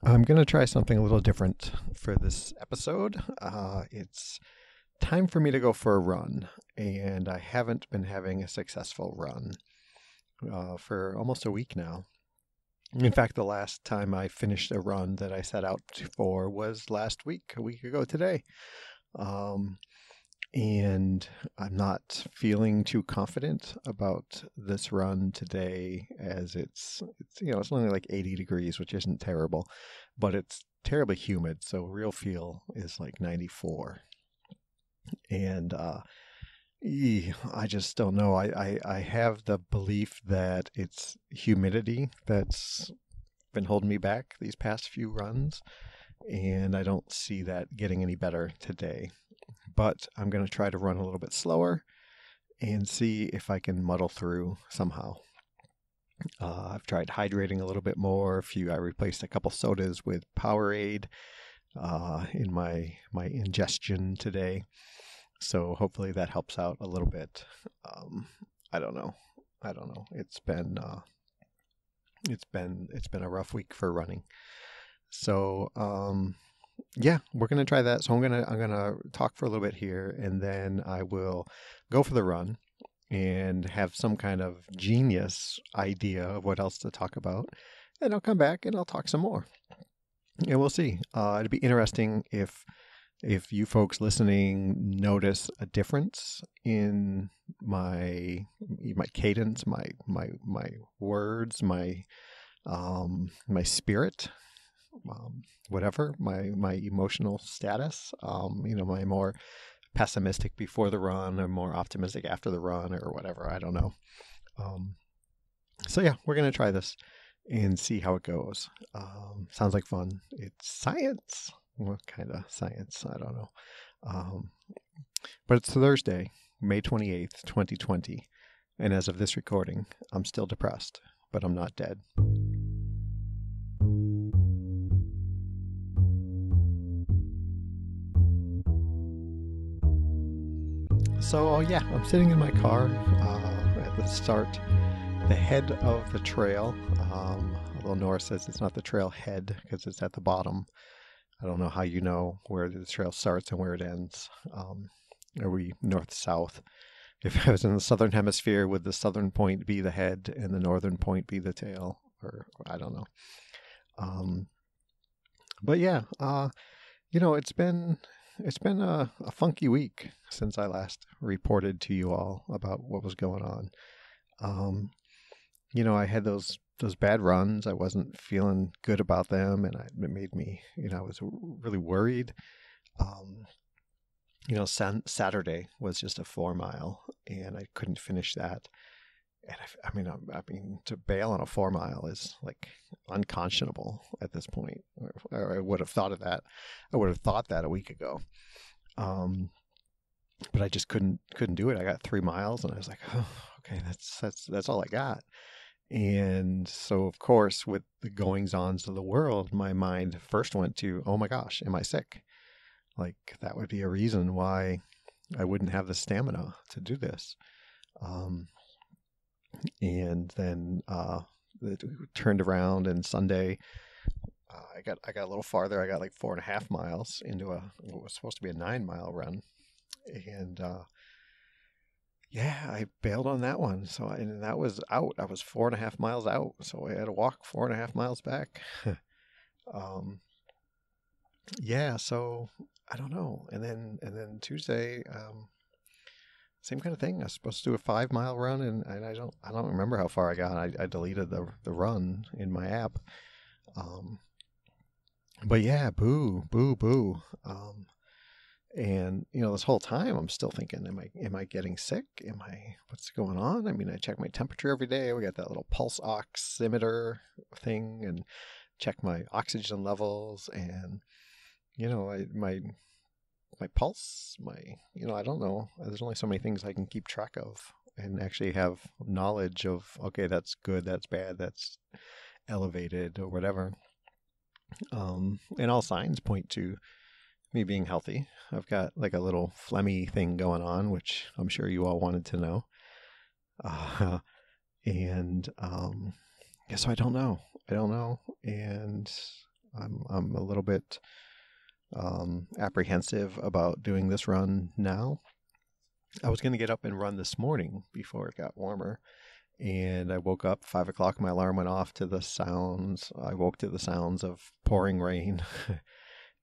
I'm going to try something a little different for this episode. It's time for me to go for a run, and I haven't been having a successful run for almost a week now. In fact, the last time I finished a run that I set out for was last week, a week ago today. Um, and I'm not feeling too confident about this run today, as it's only like 80 degrees, which isn't terrible, but it's terribly humid. So real feel is like 94, and I just don't know. I have the belief that it's humidity that's been holding me back these past few runs, and I don't see that getting any better today. But I'm going to try to run a little bit slower and see if I can muddle through somehow. I've tried hydrating a little bit more. I replaced a couple sodas with Powerade in my ingestion today, so hopefully that helps out a little bit. I don't know. It's been a rough week for running. So yeah, we're gonna try that. So I'm gonna talk for a little bit here, and then I will go for the run and have some kind of genius idea of what else to talk about. And I'll come back and I'll talk some more. And we'll see. It'd be interesting if you folks listening notice a difference in my cadence, my words, my spirit, whatever, my emotional status. My more pessimistic before the run or more optimistic after the run or whatever. I don't know. So yeah, we're gonna try this and see how it goes. Sounds like fun. It's science. What kind of science? I don't know. But it's Thursday, May 28th, 2020. And as of this recording, I'm still depressed, but I'm not dead. So, yeah, I'm sitting in my car at the head of the trail. Although Nora says it's not the trail head because it's at the bottom. I don't know how you know where the trail starts and where it ends. Are we north-south? If I was in the southern hemisphere, would the southern point be the head and the northern point be the tail? Or I don't know. But yeah, it's been a funky week since I last reported to you all about what was going on. I had those bad runs. I wasn't feeling good about them, and it made me, I was really worried. Saturday was just a 4 mile, and I couldn't finish that. And I mean, to bail on a 4 mile is like unconscionable at this point. Or I would have thought of that. I would have thought that a week ago. But I just couldn't do it. I got 3 miles, and I was like, oh, okay, that's all I got. And so, of course, with the goings-ons of the world, my mind first went to, oh my gosh, am I sick? Like, that would be a reason why I wouldn't have the stamina to do this. And then it turned around, and Sunday, I got a little farther. I got like 4.5 miles into what was supposed to be a 9 mile run. And yeah, I bailed on that one. And that was out. I was 4.5 miles out. So I had to walk 4.5 miles back. Yeah, so I don't know. And then Tuesday, same kind of thing. I was supposed to do a 5 mile run, and I don't remember how far I got. I deleted the run in my app. But yeah, boo, boo, boo. And this whole time I'm still thinking, am I getting sick? What's going on? I mean, I check my temperature every day. We got that little pulse oximeter thing, and check my oxygen levels, and my pulse, I don't know. There's only so many things I can keep track of and actually have knowledge of, okay, that's good, that's bad, that's elevated or whatever. And all signs point to me being healthy. I've got like a little phlegmy thing going on, which I'm sure you all wanted to know. And yeah, so I don't know. And I'm a little bit apprehensive about doing this run now. I was going to get up and run this morning before it got warmer, and I woke up 5 o'clock. My alarm went off to the sounds. I woke to the sounds of pouring rain,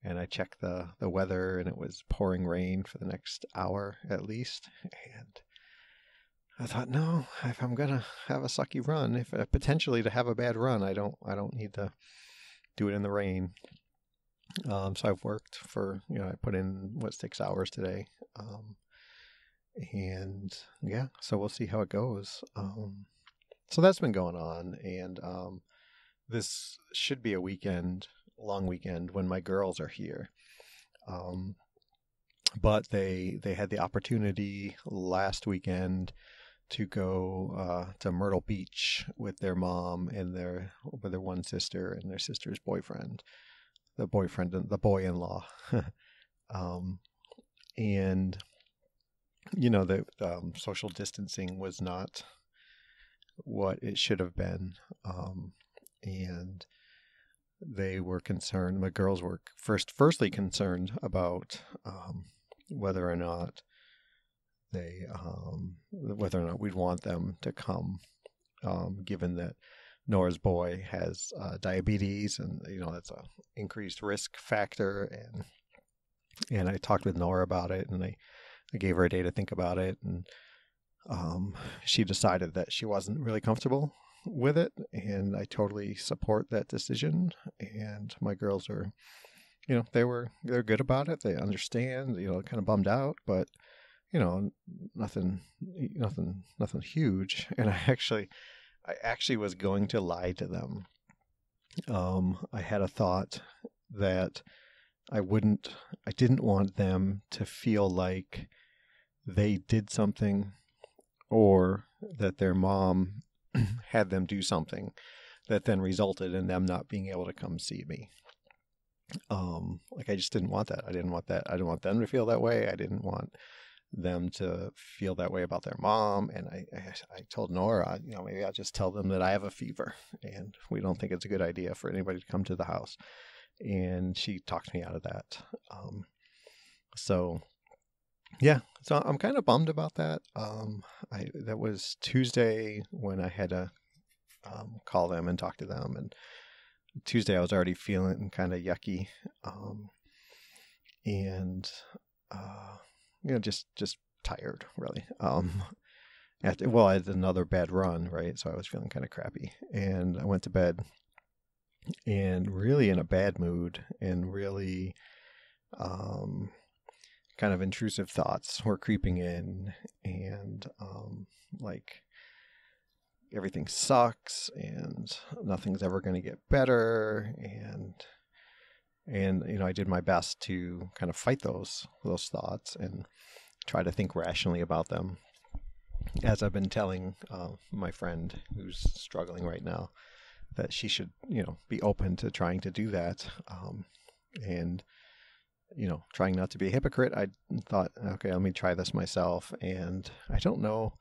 and I checked the weather, and it was pouring rain for the next hour at least. And I thought, no, if I'm gonna have a sucky run, if potentially to have a bad run, I don't need to do it in the rain. So I've worked for, I put in 6 hours today. And yeah, so we'll see how it goes. So that's been going on, and this should be a long weekend when my girls are here. But they had the opportunity last weekend to go to Myrtle Beach with their mom and with their one sister and their sister's boyfriend, the boy-in-law. And the social distancing was not what it should have been. And they were concerned, the girls were firstly concerned about whether or not we'd want them to come, given that Nora's boy has diabetes, and that's a increased risk factor. And I talked with Nora about it, and I gave her a day to think about it, and she decided that she wasn't really comfortable with it, and I totally support that decision. And my girls are, they're good about it. They understand, kind of bummed out, but nothing huge. And I actually was going to lie to them. I had a thought that I didn't want them to feel like they did something, or that their mom had them do something that then resulted in them not being able to come see me. I just didn't want that. I didn't want them to feel that way. I didn't want them to feel that way about their mom. And I told Nora, maybe I'll just tell them that I have a fever and we don't think it's a good idea for anybody to come to the house. And she talked me out of that. So I'm kind of bummed about that. That was Tuesday when I had to call them and talk to them, and Tuesday I was already feeling kind of yucky, and just tired, really. I had another bad run, right? So I was feeling kind of crappy, and I went to bed, and really in a bad mood, and really kind of intrusive thoughts were creeping in, and everything sucks and nothing's ever going to get better, and I did my best to kind of fight those thoughts and try to think rationally about them, as I've been telling my friend who's struggling right now that she should be open to trying to do that, and trying not to be a hypocrite. I thought, okay, let me try this myself. And I don't know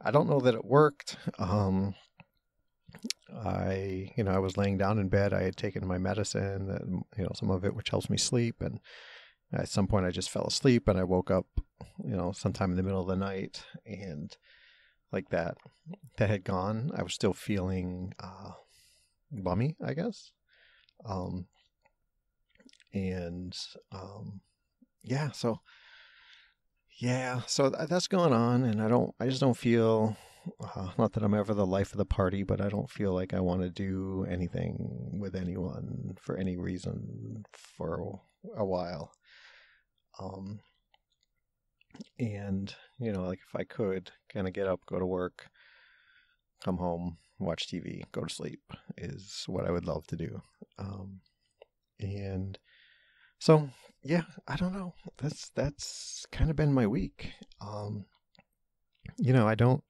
that it worked. I was laying down in bed. I had taken my medicine, some of it, which helps me sleep. And at some point I just fell asleep, and I woke up, sometime in the middle of the night, and like that had gone. I was still feeling, bummy, I guess. So that's going on, and I just don't feel, not that I'm ever the life of the party, but I don't feel like I want to do anything with anyone for any reason for a while. And if I could kind of get up, go to work, come home, watch TV, go to sleep is what I would love to do. And so, I don't know. That's kind of been my week. I don't.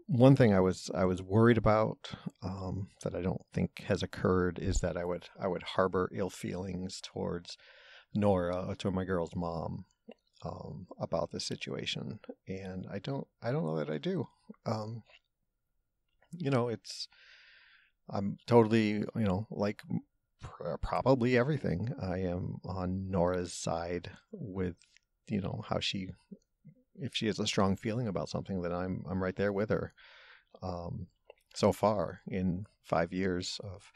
One thing I was worried about, that I don't think has occurred, is that I would harbor ill feelings towards Nora, to my girl's mom, about the situation, and I don't know that I do. It's I'm totally, like probably everything. I am on Nora's side with, how if she has a strong feeling about something, then I'm right there with her. So far in 5 years of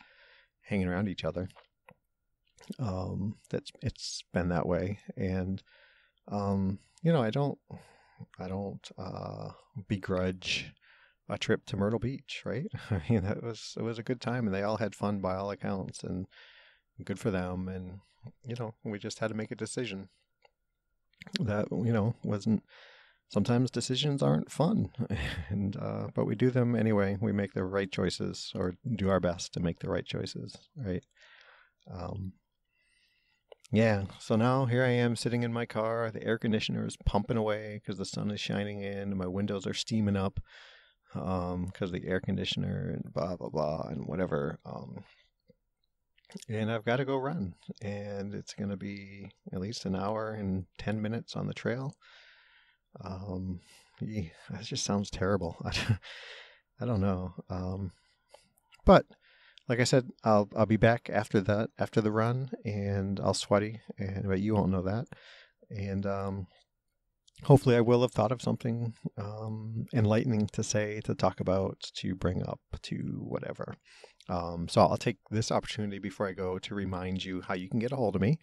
hanging around each other, it's been that way. And, I don't begrudge a trip to Myrtle Beach, right? I mean, it was a good time, and they all had fun by all accounts, and good for them. And we just had to make a decision that wasn't. Sometimes decisions aren't fun, and but we do them anyway. We make the right choices, or do our best to make the right choices, right? Yeah. So now here I am sitting in my car. The air conditioner is pumping away because the sun is shining in, and my windows are steaming up because the air conditioner and blah blah blah and whatever. And I've got to go run, and it's going to be at least an hour and 10 minutes on the trail. That just sounds terrible. I don't know. But like I said, I'll be back after the run, and I'll sweaty, but you won't know that. And hopefully I will have thought of something enlightening to say, to talk about, to bring up, to whatever. So I'll take this opportunity before I go to remind you how you can get a hold of me.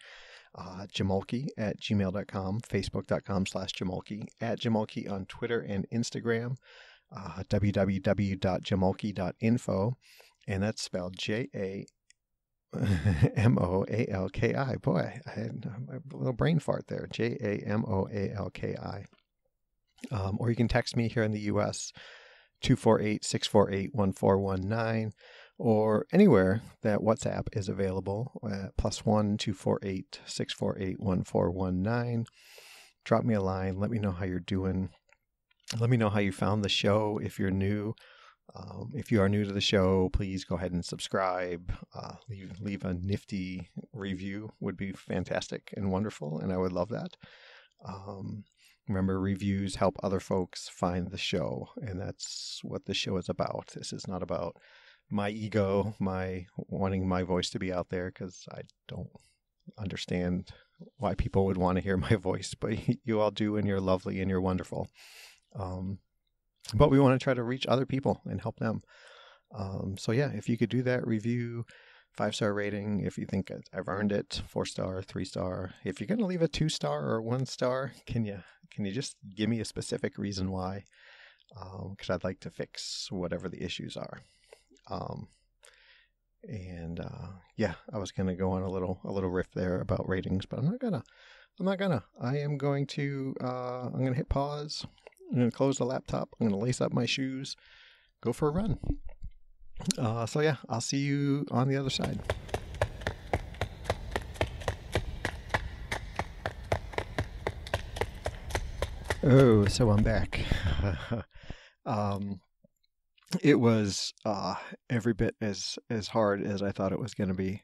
Jamulki@gmail.com, facebook.com/Jamulki, @Jamulki on Twitter and Instagram, www.jamulki.info, and that's spelled Jamoalki. Boy, I had a little brain fart there. Jamoalki. Or you can text me here in the U.S., 248-648-1419, or anywhere that WhatsApp is available at +1 248-648-1419. Drop me a line. Let me know how you're doing. Let me know how you found the show. If you're new, if you are new to the show, please go ahead and subscribe. Leave a nifty review would be fantastic and wonderful, and I would love that. Remember, reviews help other folks find the show, and that's what the show is about. This is not about my ego, my wanting my voice to be out there, because I don't understand why people would want to hear my voice, but you all do, and you're lovely and you're wonderful. But we want to try to reach other people and help them. So yeah, if you could do that, review, 5-star rating. If you think I've earned it, 4-star, 3-star. If you're going to leave a 2-star or 1-star, can you just give me a specific reason why? Because I'd like to fix whatever the issues are. Yeah, I was going to go on a little riff there about ratings, but I'm not gonna. I'm going to hit pause. I'm going to close the laptop. I'm going to lace up my shoes, go for a run. So yeah, I'll see you on the other side. Oh, so I'm back. It was every bit as hard as I thought it was going to be.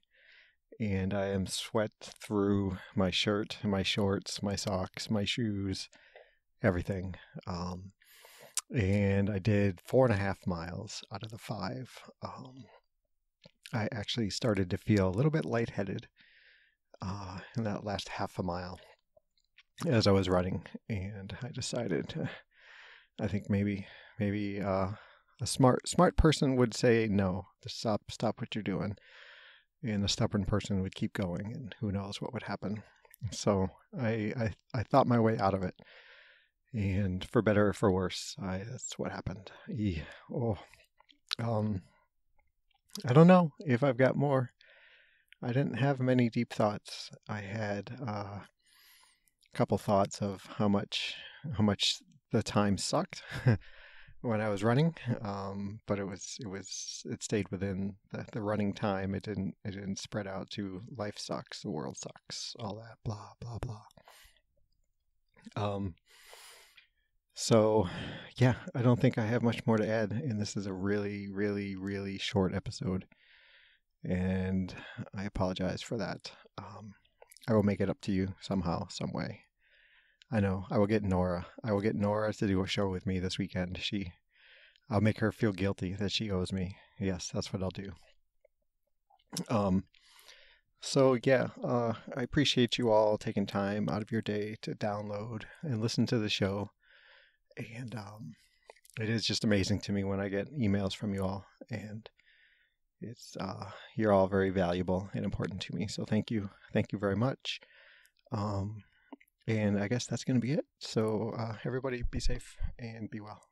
And I am sweat through my shirt, my shorts, my socks, my shoes, everything. And I did 4.5 miles out of the 5. I actually started to feel a little bit lightheaded in that last half a mile as I was running. And I decided, I think maybe a smart person would say no, to stop what you're doing, and the stubborn person would keep going, and who knows what would happen. So I thought my way out of it, and for better or for worse, that's what happened. I don't know if I've got more. I didn't have many deep thoughts. I had a couple thoughts of how much the time sucked when I was running, but it stayed within the running time. It didn't spread out to life sucks, the world sucks, all that blah blah blah. So yeah, I don't think I have much more to add, and this is a really really really short episode, and I apologize for that. I will make it up to you somehow, some way. I know I will get Nora to do a show with me this weekend. I'll make her feel guilty that she owes me. Yes, that's what I'll do. So yeah, I appreciate you all taking time out of your day to download and listen to the show. And it is just amazing to me when I get emails from you all, and it's you're all very valuable and important to me. So thank you very much. And I guess that's going to be it. So everybody be safe and be well.